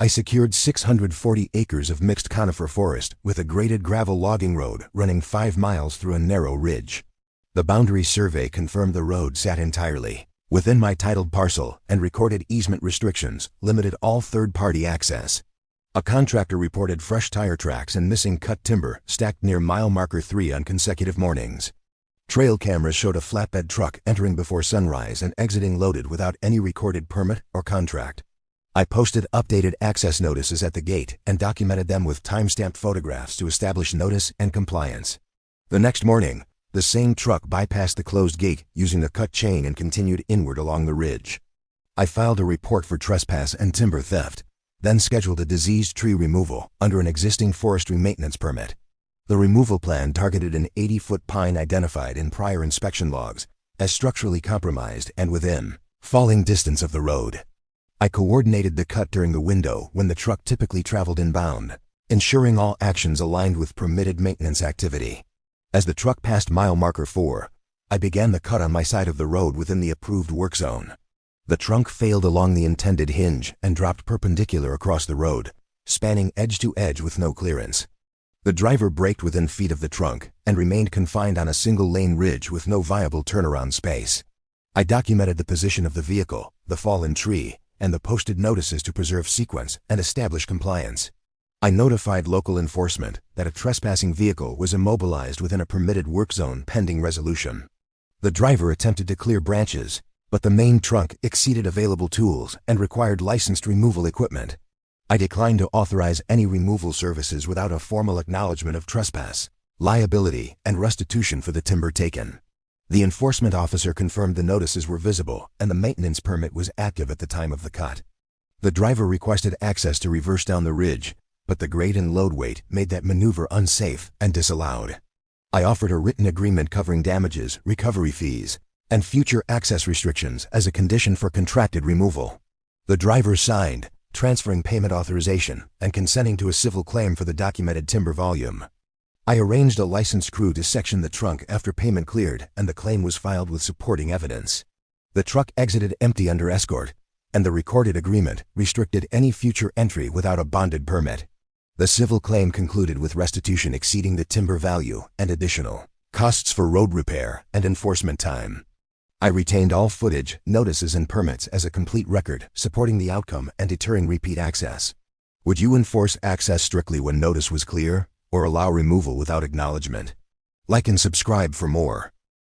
I secured 640 acres of mixed conifer forest with a graded gravel logging road running 5 miles through a narrow ridge. The boundary survey confirmed the road sat entirely within my titled parcel, and recorded easement restrictions limited all third-party access. A contractor reported fresh tire tracks and missing cut timber stacked near mile marker 3 on consecutive mornings. Trail cameras showed a flatbed truck entering before sunrise and exiting loaded without any recorded permit or contract. I posted updated access notices at the gate and documented them with time-stamped photographs to establish notice and compliance. The next morning, the same truck bypassed the closed gate using the cut chain and continued inward along the ridge. I filed a report for trespass and timber theft, then scheduled a diseased tree removal under an existing forestry maintenance permit. The removal plan targeted an 80-foot pine identified in prior inspection logs as structurally compromised and within falling distance of the road. I coordinated the cut during the window when the truck typically traveled inbound, ensuring all actions aligned with permitted maintenance activity. As the truck passed mile marker 4, I began the cut on my side of the road within the approved work zone. The trunk failed along the intended hinge and dropped perpendicular across the road, spanning edge to edge with no clearance. The driver braked within feet of the trunk and remained confined on a single-lane ridge with no viable turnaround space. I documented the position of the vehicle, the fallen tree, and the posted notices to preserve sequence and establish compliance. I notified local enforcement that a trespassing vehicle was immobilized within a permitted work zone pending resolution. The driver attempted to clear branches, but the main trunk exceeded available tools and required licensed removal equipment. I declined to authorize any removal services without a formal acknowledgement of trespass, liability, and restitution for the timber taken. The enforcement officer confirmed the notices were visible and the maintenance permit was active at the time of the cut. The driver requested access to reverse down the ridge, but the grade and load weight made that maneuver unsafe and disallowed. I offered a written agreement covering damages, recovery fees, and future access restrictions as a condition for contracted removal. The driver signed, transferring payment authorization and consenting to a civil claim for the documented timber volume. I arranged a licensed crew to section the trunk after payment cleared, and the claim was filed with supporting evidence. The truck exited empty under escort, and the recorded agreement restricted any future entry without a bonded permit. The civil claim concluded with restitution exceeding the timber value and additional costs for road repair and enforcement time. I retained all footage, notices, and permits as a complete record, supporting the outcome and deterring repeat access. Would you enforce access strictly when notice was clear, or allow removal without acknowledgement? Like and subscribe for more.